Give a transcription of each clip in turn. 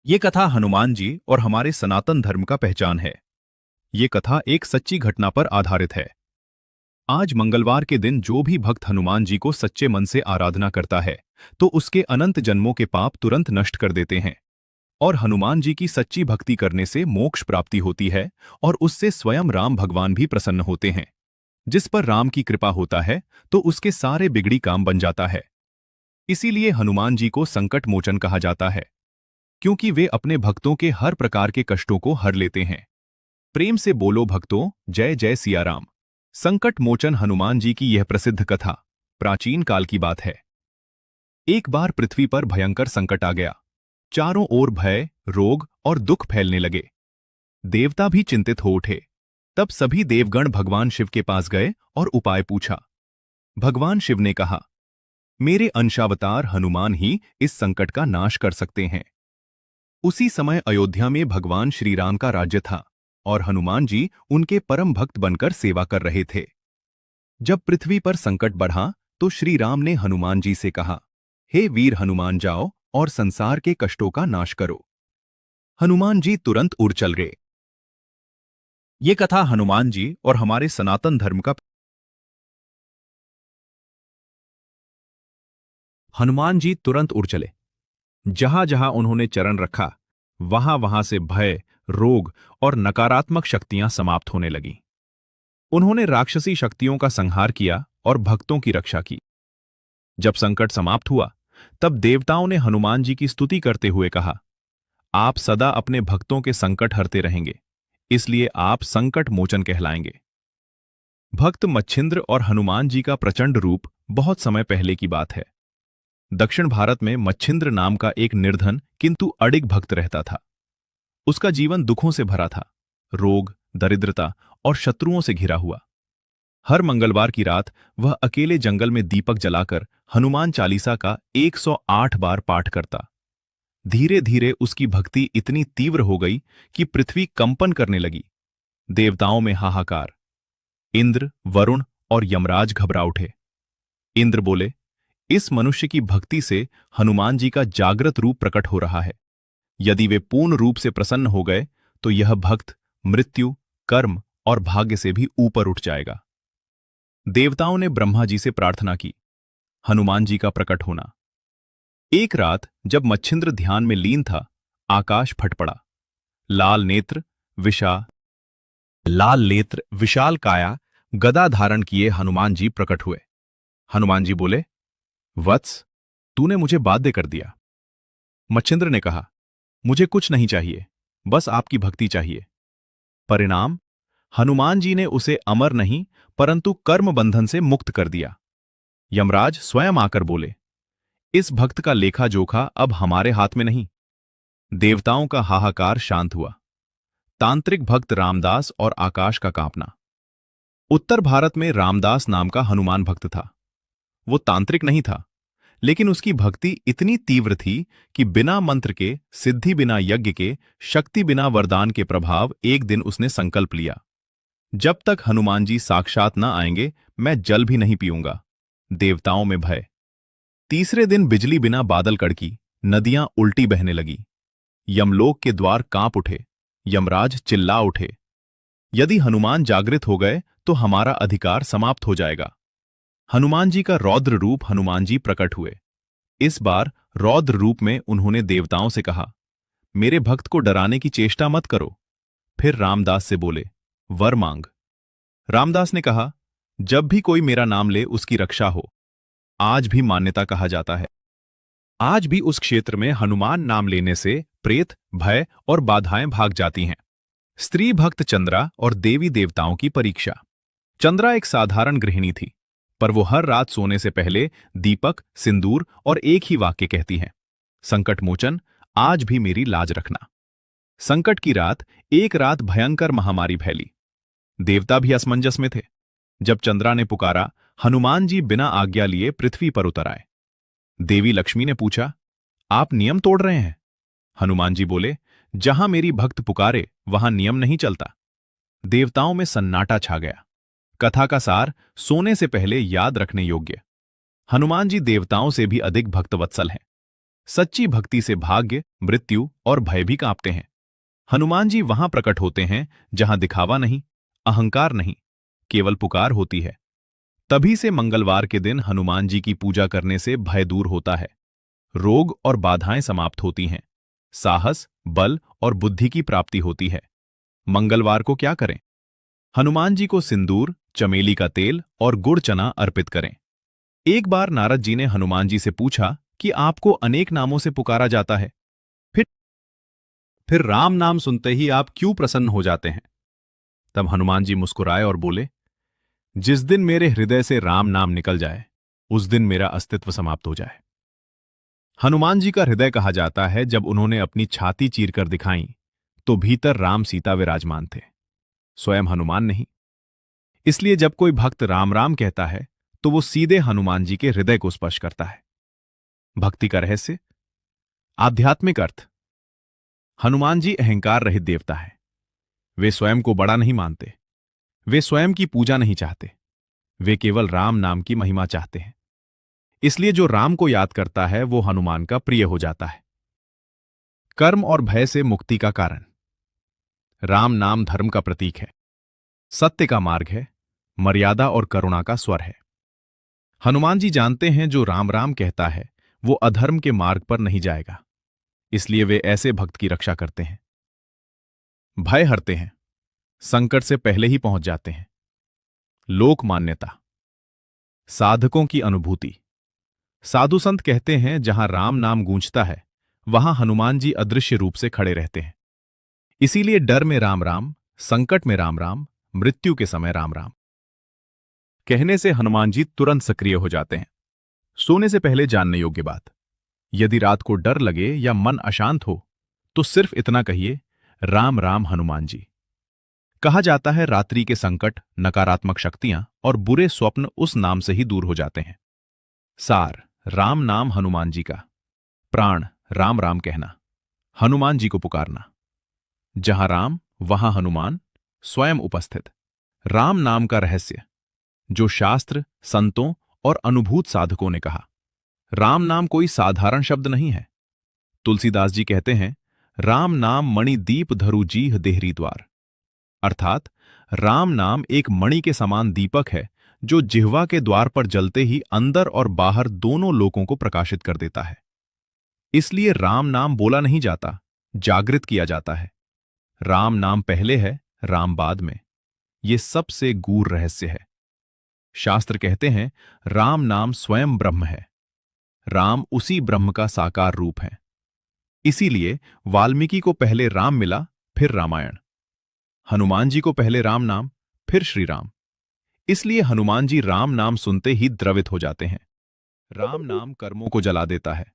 ये कथा हनुमान जी और हमारे सनातन धर्म का पहचान है। ये कथा एक सच्ची घटना पर आधारित है। आज मंगलवार के दिन जो भी भक्त हनुमान जी को सच्चे मन से आराधना करता है, तो उसके अनंत जन्मों के पाप तुरंत नष्ट कर देते हैं। और हनुमान जी की सच्ची भक्ति करने से मोक्ष प्राप्ति होती है और उससे स्वयं राम भगवान भी प्रसन्न होते हैं। जिस पर राम की कृपा होता है, तो उसके सारे बिगड़ी काम बन जाता है। इसीलिए हनुमान जी को संकट मोचन कहा जाता है, क्योंकि वे अपने भक्तों के हर प्रकार के कष्टों को हर लेते हैं। प्रेम से बोलो भक्तों, जय जय सिया राम। संकट मोचन हनुमान जी की यह प्रसिद्ध कथा प्राचीन काल की बात है। एक बार पृथ्वी पर भयंकर संकट आ गया। चारों ओर भय, रोग और दुख फैलने लगे। देवता भी चिंतित हो उठे। तब सभी देवगण भगवान शिव के पास गए और उपाय पूछा। भगवान शिव ने कहा, मेरे अंशावतार हनुमान ही इस संकट का नाश कर सकते हैं। उसी समय अयोध्या में भगवान श्री राम का राज्य था और हनुमान जी उनके परम भक्त बनकर सेवा कर रहे थे। जब पृथ्वी पर संकट बढ़ा, तो श्री राम ने हनुमान जी से कहा, हे वीर हनुमान, जाओ और संसार के कष्टों का नाश करो। हनुमान जी तुरंत उड़ चल गए। ये कथा हनुमान जी और हमारे सनातन धर्म का। हनुमान जी तुरंत उड़ चले। जहां जहां उन्होंने चरण रखा, वहां वहां से भय, रोग और नकारात्मक शक्तियां समाप्त होने लगीं। उन्होंने राक्षसी शक्तियों का संहार किया और भक्तों की रक्षा की। जब संकट समाप्त हुआ, तब देवताओं ने हनुमान जी की स्तुति करते हुए कहा, आप सदा अपने भक्तों के संकट हरते रहेंगे, इसलिए आप संकट मोचन कहलाएंगे। भक्त मच्छिंद्र और हनुमान जी का प्रचंड रूप बहुत समय पहले की बात है। दक्षिण भारत में मच्छिंद्र नाम का एक निर्धन किंतु अडिग भक्त रहता था। उसका जीवन दुखों से भरा था, रोग, दरिद्रता और शत्रुओं से घिरा हुआ। हर मंगलवार की रात वह अकेले जंगल में दीपक जलाकर हनुमान चालीसा का 108 बार पाठ करता। धीरे धीरे उसकी भक्ति इतनी तीव्र हो गई कि पृथ्वी कंपन करने लगी। देवताओं में हाहाकार। इंद्र, वरुण और यमराज घबरा उठे। इंद्र बोले, इस मनुष्य की भक्ति से हनुमान जी का जागृत रूप प्रकट हो रहा है। यदि वे पूर्ण रूप से प्रसन्न हो गए, तो यह भक्त मृत्यु, कर्म और भाग्य से भी ऊपर उठ जाएगा। देवताओं ने ब्रह्मा जी से प्रार्थना की, हनुमान जी का प्रकट होना। एक रात जब मच्छिंद्र ध्यान में लीन था, आकाश फट पड़ा। लाल नेत्र, विशा लाल नेत्र, विशाल काया, गदा धारण किए हनुमान जी प्रकट हुए। हनुमान जी बोले, वत्स, तूने मुझे बाध्य कर दिया। मच्छिंद्र ने कहा, मुझे कुछ नहीं चाहिए, बस आपकी भक्ति चाहिए। परिणाम, हनुमान जी ने उसे अमर नहीं परंतु कर्म बंधन से मुक्त कर दिया। यमराज स्वयं आकर बोले, इस भक्त का लेखा जोखा अब हमारे हाथ में नहीं। देवताओं का हाहाकार शांत हुआ। तांत्रिक भक्त रामदास और आकाश का कांपना। उत्तर भारत में रामदास नाम का हनुमान भक्त था। वो तांत्रिक नहीं था, लेकिन उसकी भक्ति इतनी तीव्र थी कि बिना मंत्र के, सिद्धि बिना यज्ञ के, शक्ति बिना वरदान के प्रभाव एक दिन उसने संकल्प लिया, जब तक हनुमान जी साक्षात न आएंगे मैं जल भी नहीं पीऊंगा। देवताओं में भय। तीसरे दिन बिजली बिना बादल कड़की, नदियां उल्टी बहने लगी। यमलोक के द्वार कांप उठे, यमराज चिल्ला उठे, यदि हनुमान जागृत हो गए तो हमारा अधिकार समाप्त हो जाएगा। हनुमान जी का रौद्र रूप हनुमान जी प्रकट हुए। इस बार रौद्र रूप में उन्होंने देवताओं से कहा, मेरे भक्त को डराने की चेष्टा मत करो। फिर रामदास से बोले, वर मांग। रामदास ने कहा, जब भी कोई मेरा नाम ले उसकी रक्षा हो। आज भी मान्यता कहा जाता है, आज भी उस क्षेत्र में हनुमान नाम लेने से प्रेत, भय और बाधाएं भाग जाती हैं। स्त्री भक्त चंद्रा और देवी देवताओं की परीक्षा। चंद्रा एक साधारण गृहिणी थी, पर वो हर रात सोने से पहले दीपक, सिंदूर और एक ही वाक्य कहती हैं, संकट मोचन, आज भी मेरी लाज रखना। संकट की रात, एक रात भयंकर महामारी फैली। देवता भी असमंजस में थे। जब चंद्रा ने पुकारा, हनुमान जी बिना आज्ञा लिए पृथ्वी पर उतर आए। देवी लक्ष्मी ने पूछा, आप नियम तोड़ रहे हैं? हनुमान जी बोले, जहां मेरी भक्त पुकारे वहां नियम नहीं चलता। देवताओं में सन्नाटा छा गया। कथा का सार सोने से पहले याद रखने योग्य। हनुमान जी देवताओं से भी अधिक भक्तवत्सल हैं। सच्ची भक्ति से भाग्य, मृत्यु और भय भी कांपते हैं। हनुमान जी वहां प्रकट होते हैं जहां दिखावा नहीं, अहंकार नहीं, केवल पुकार होती है। तभी से मंगलवार के दिन हनुमान जी की पूजा करने से भय दूर होता है, रोग और बाधाएं समाप्त होती हैं, साहस, बल और बुद्धि की प्राप्ति होती है। मंगलवार को क्या करें? हनुमान जी को सिंदूर, चमेली का तेल और गुड़ चना अर्पित करें। एक बार नारद जी ने हनुमान जी से पूछा कि आपको अनेक नामों से पुकारा जाता है, फिर फिर राम नाम सुनते ही आप क्यों प्रसन्न हो जाते हैं? तब हनुमान जी मुस्कुराए और बोले, जिस दिन मेरे हृदय से राम नाम निकल जाए, उस दिन मेरा अस्तित्व समाप्त हो जाए। हनुमान जी का हृदय कहा जाता है जब उन्होंने अपनी छाती चीरकर दिखाई तो भीतर राम सीता विराजमान थे, स्वयं हनुमान नहीं। इसलिए जब कोई भक्त राम राम कहता है तो वो सीधे हनुमान जी के हृदय को स्पर्श करता है। भक्ति का रहस्य, आध्यात्मिक अर्थ। हनुमान जी अहंकार रहित देवता है। वे स्वयं को बड़ा नहीं मानते, वे स्वयं की पूजा नहीं चाहते, वे केवल राम नाम की महिमा चाहते हैं। इसलिए जो राम को याद करता है वो हनुमान का प्रिय हो जाता है। कर्म और भय से मुक्ति का कारण। राम नाम धर्म का प्रतीक है, सत्य का मार्ग है, मर्यादा और करुणा का स्वर है। हनुमान जी जानते हैं जो राम राम कहता है वो अधर्म के मार्ग पर नहीं जाएगा, इसलिए वे ऐसे भक्त की रक्षा करते हैं। भय हरते हैं, संकट से पहले ही पहुंच जाते हैं। लोक मान्यता, साधकों की अनुभूति। साधु संत कहते हैं जहां राम नाम गूंजता है वहां हनुमान जी अदृश्य रूप से खड़े रहते हैं। इसीलिए डर में राम राम, संकट में राम राम, मृत्यु के समय राम राम कहने से हनुमान जी तुरंत सक्रिय हो जाते हैं। सोने से पहले जानने योग्य बात, यदि रात को डर लगे या मन अशांत हो तो सिर्फ इतना कहिए, राम राम हनुमान जी। कहा जाता है रात्रि के संकट, नकारात्मक शक्तियां और बुरे स्वप्न उस नाम से ही दूर हो जाते हैं। सार, राम नाम हनुमान जी का। प्राण, राम राम कहना, हनुमान जी को पुकारना। जहां राम वहां हनुमान, स्वयं उपस्थित। राम नाम का रहस्य, जो शास्त्र, संतों और अनुभूत साधकों ने कहा। राम नाम कोई साधारण शब्द नहीं है। तुलसीदास जी कहते हैं, राम नाम मणि दीप धरु जीह देहरी द्वार। अर्थात राम नाम एक मणि के समान दीपक है जो जिह्वा के द्वार पर जलते ही अंदर और बाहर दोनों लोकों को प्रकाशित कर देता है। इसलिए राम नाम बोला नहीं जाता, जागृत किया जाता है। राम नाम पहले है, राम बाद में। ये सबसे गूढ़ रहस्य है। शास्त्र कहते हैं राम नाम स्वयं ब्रह्म है। राम उसी ब्रह्म का साकार रूप है। इसीलिए वाल्मीकि को पहले राम मिला, फिर रामायण। हनुमान जी को पहले राम नाम, फिर श्री राम। इसलिए हनुमान जी राम नाम सुनते ही द्रवित हो जाते हैं। राम नाम कर्मों को जला देता है।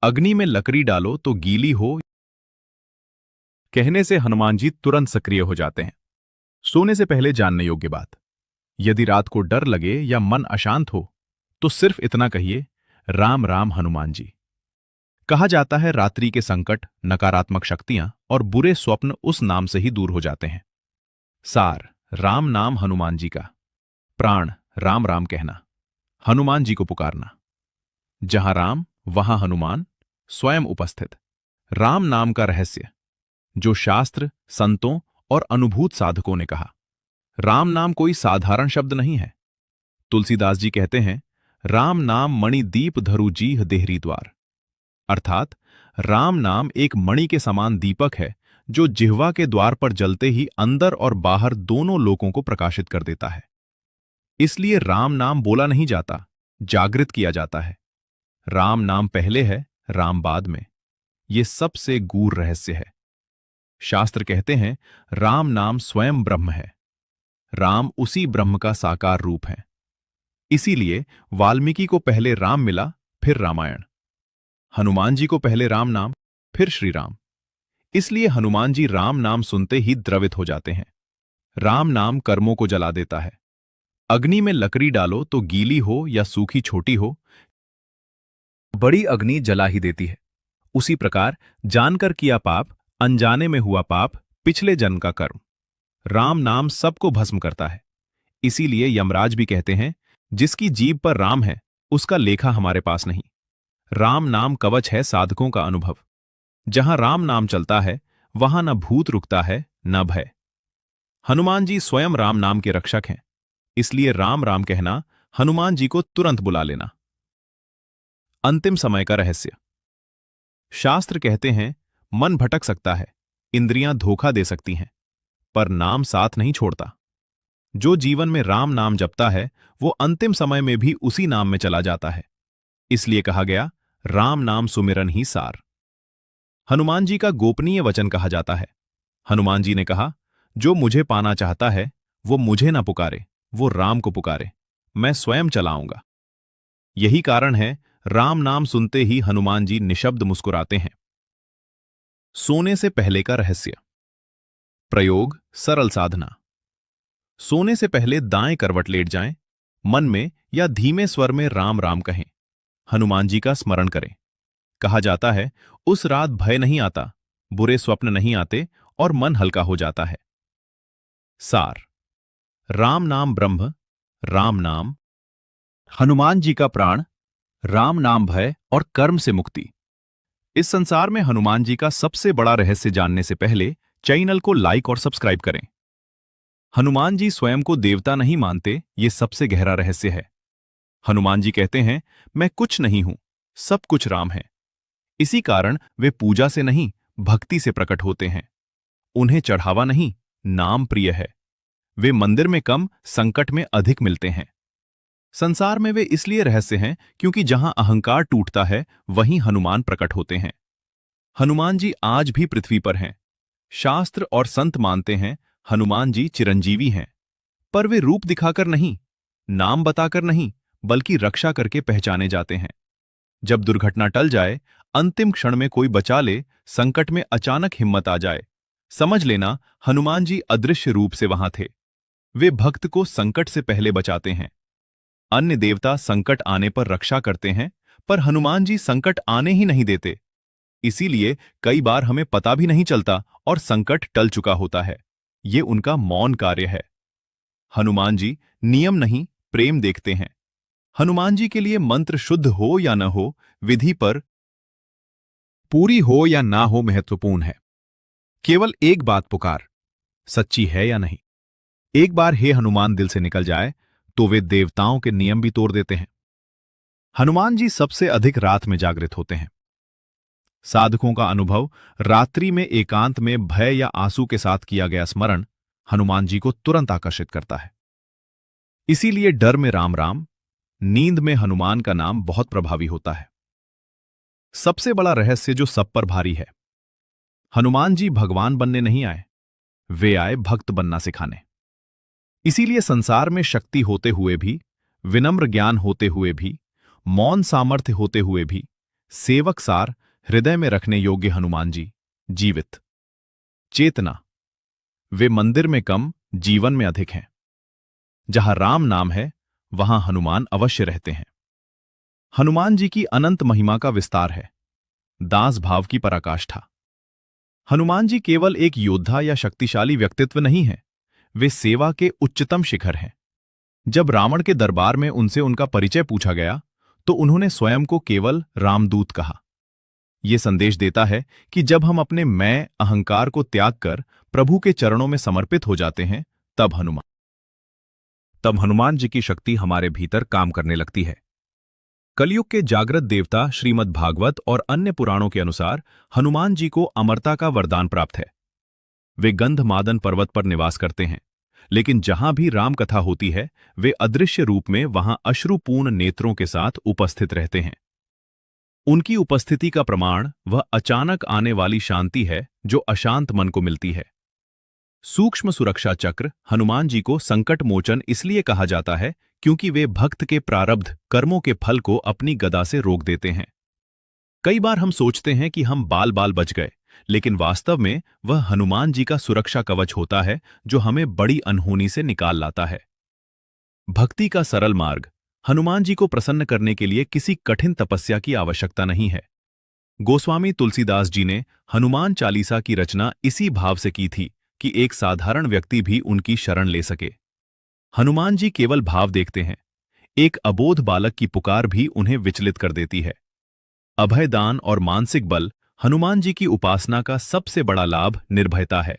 अग्नि में लकड़ी डालो तो गीली हो कहने से हनुमान जी तुरंत सक्रिय हो जाते हैं। सोने से पहले जानने योग्य बात, यदि रात को डर लगे या मन अशांत हो तो सिर्फ इतना कहिए, राम राम हनुमान जी। कहा जाता है रात्रि के संकट, नकारात्मक शक्तियां और बुरे स्वप्न उस नाम से ही दूर हो जाते हैं। सार, राम नाम हनुमान जी का। प्राण, राम राम कहना, हनुमान जी को पुकारना। जहां राम वहां हनुमान, स्वयं उपस्थित। राम नाम का रहस्य, जो शास्त्र, संतों और अनुभूत साधकों ने कहा। राम नाम कोई साधारण शब्द नहीं है। तुलसीदास जी कहते हैं, राम नाम मणि दीप धरु जीह देहरी द्वार। अर्थात राम नाम एक मणि के समान दीपक है जो जिह्वा के द्वार पर जलते ही अंदर और बाहर दोनों लोकों को प्रकाशित कर देता है। इसलिए राम नाम बोला नहीं जाता, जागृत किया जाता है। राम नाम पहले है, राम बाद में। ये सबसे गूढ़ रहस्य है। शास्त्र कहते हैं राम नाम स्वयं ब्रह्म है। राम उसी ब्रह्म का साकार रूप है। इसीलिए वाल्मीकि को पहले राम मिला, फिर रामायण। हनुमान जी को पहले राम नाम, फिर श्री राम। इसलिए हनुमान जी राम नाम सुनते ही द्रवित हो जाते हैं। राम नाम कर्मों को जला देता है। अग्नि में लकड़ी डालो तो गीली हो या सूखी छोटी हो, बड़ी अग्नि जला ही देती है। उसी प्रकार जानकर किया पाप, अनजाने में हुआ पाप, पिछले जन्म का कर्म, राम नाम सबको भस्म करता है। इसीलिए यमराज भी कहते हैं, जिसकी जीभ पर राम है उसका लेखा हमारे पास नहीं। राम नाम कवच है साधकों का अनुभव। जहां राम नाम चलता है वहां न भूत रुकता है न भय। हनुमान जी स्वयं राम नाम के रक्षक हैं, इसलिए राम राम कहना, हनुमान जी को तुरंत बुला लेना। अंतिम समय का रहस्य। शास्त्र कहते हैं मन भटक सकता है, इंद्रियां धोखा दे सकती हैं, पर नाम साथ नहीं छोड़ता। जो जीवन में राम नाम जपता है वो अंतिम समय में भी उसी नाम में चला जाता है। इसलिए कहा गया, राम नाम सुमिरन ही सार। हनुमान जी का गोपनीय वचन कहा जाता है। हनुमान जी ने कहा, जो मुझे पाना चाहता है वो मुझे ना पुकारे, वो राम को पुकारे, मैं स्वयं चलाऊंगा। यही कारण है राम नाम सुनते ही हनुमान जी निशब्द मुस्कुराते हैं। सोने से पहले का रहस्य। प्रयोग, सरल साधना। सोने से पहले दाएं करवट लेट जाएं, मन में या धीमे स्वर में राम राम कहें, हनुमान जी का स्मरण करें। कहा जाता है उस रात भय नहीं आता, बुरे स्वप्न नहीं आते और मन हल्का हो जाता है। सार। राम नाम ब्रह्म, राम नाम हनुमान जी का प्राण, राम नाम भय और कर्म से मुक्ति। इस संसार में हनुमान जी का सबसे बड़ा रहस्य जानने से पहले चैनल को लाइक और सब्सक्राइब करें। हनुमान जी स्वयं को देवता नहीं मानते, ये सबसे गहरा रहस्य है। हनुमान जी कहते हैं, मैं कुछ नहीं हूं, सब कुछ राम है। इसी कारण वे पूजा से नहीं, भक्ति से प्रकट होते हैं। उन्हें चढ़ावा नहीं, नाम प्रिय है। वे मंदिर में कम, संकट में अधिक मिलते हैं। संसार में वे इसलिए रहस्य हैं क्योंकि जहां अहंकार टूटता है वहीं हनुमान प्रकट होते हैं। हनुमान जी आज भी पृथ्वी पर हैं। शास्त्र और संत मानते हैं हनुमान जी चिरंजीवी हैं, पर वे रूप दिखाकर नहीं, नाम बताकर नहीं, बल्कि रक्षा करके पहचाने जाते हैं। जब दुर्घटना टल जाए, अंतिम क्षण में कोई बचा ले, संकट में अचानक हिम्मत आ जाए, समझ लेना हनुमान जी अदृश्य रूप से वहां थे। वे भक्त को संकट से पहले बचाते हैं। अन्य देवता संकट आने पर रक्षा करते हैं, पर हनुमान जी संकट आने ही नहीं देते। इसीलिए कई बार हमें पता भी नहीं चलता और संकट टल चुका होता है। ये उनका मौन कार्य है। हनुमान जी नियम नहीं, प्रेम देखते हैं। हनुमान जी के लिए मंत्र शुद्ध हो या न हो, विधि पर पूरी हो या ना हो महत्वपूर्ण है। केवल एक बात पुकार, सच्ची है या नहीं। एक बार हे हनुमान दिल से निकल जाए तो वे देवताओं के नियम भी तोड़ देते हैं। हनुमान जी सबसे अधिक रात में जागृत होते हैं। साधकों का अनुभव, रात्रि में एकांत में भय या आंसू के साथ किया गया स्मरण हनुमान जी को तुरंत आकर्षित करता है। इसीलिए डर में राम राम, नींद में हनुमान का नाम बहुत प्रभावी होता है। सबसे बड़ा रहस्य जो सब पर भारी है, हनुमान जी भगवान बनने नहीं आए, वे आए भक्त बनना सिखाने। इसीलिए संसार में शक्ति होते हुए भी, विनम्र ज्ञान होते हुए भी, मौन सामर्थ्य होते हुए भी, सेवक सार हृदय में रखने योग्य हनुमान जी जीवित। चेतना। वे मंदिर में कम, जीवन में अधिक हैं। जहां राम नाम है वहां हनुमान अवश्य रहते हैं। हनुमान जी की अनंत महिमा का विस्तार है, दास भाव की पराकाष्ठा। हनुमान जी केवल एक योद्धा या शक्तिशाली व्यक्तित्व नहीं है, वे सेवा के उच्चतम शिखर हैं। जब रावण के दरबार में उनसे उनका परिचय पूछा गया तो उन्होंने स्वयं को केवल रामदूत कहा। यह संदेश देता है कि जब हम अपने मैं अहंकार को त्याग कर प्रभु के चरणों में समर्पित हो जाते हैं, तब हनुमान जी की शक्ति हमारे भीतर काम करने लगती है। कलयुग के जागृत देवता श्रीमद् भागवत और अन्य पुराणों के अनुसार हनुमान जी को अमरता का वरदान प्राप्त है। वे गंधमादन पर्वत पर निवास करते हैं, लेकिन जहां भी राम कथा होती है वे अदृश्य रूप में वहां अश्रुपूर्ण नेत्रों के साथ उपस्थित रहते हैं। उनकी उपस्थिति का प्रमाण वह अचानक आने वाली शांति है जो अशांत मन को मिलती है। सूक्ष्म सुरक्षा चक्र। हनुमान जी को संकट मोचन इसलिए कहा जाता है क्योंकि वे भक्त के प्रारब्ध कर्मों के फल को अपनी गदा से रोक देते हैं। कई बार हम सोचते हैं कि हम बाल बाल बच गए, लेकिन वास्तव में वह हनुमान जी का सुरक्षा कवच होता है जो हमें बड़ी अनहोनी से निकाल लाता है। भक्ति का सरल मार्ग। हनुमान जी को प्रसन्न करने के लिए किसी कठिन तपस्या की आवश्यकता नहीं है। गोस्वामी तुलसीदास जी ने हनुमान चालीसा की रचना इसी भाव से की थी कि एक साधारण व्यक्ति भी उनकी शरण ले सके। हनुमान जी केवल भाव देखते हैं, एक अबोध बालक की पुकार भी उन्हें विचलित कर देती है। अभयदान और मानसिक बल हनुमान जी की उपासना का सबसे बड़ा लाभ निर्भयता है।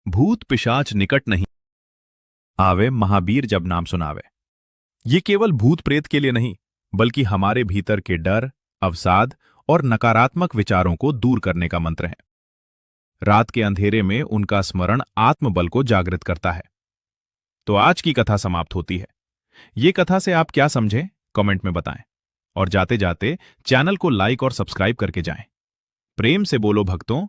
भूत पिशाच निकट नहीं आवे, महावीर जब नाम सुनावे। ये केवल भूत प्रेत के लिए नहीं, बल्कि हमारे भीतर के डर, अवसाद और नकारात्मक विचारों को दूर करने का मंत्र है। रात के अंधेरे में उनका स्मरण आत्मबल को जागृत करता है। तो आज की कथा समाप्त होती है। ये कथा से आप क्या समझे, कमेंट में बताएं। और जाते जाते चैनल को लाइक और सब्सक्राइब करके जाएं। प्रेम से बोलो भक्तों,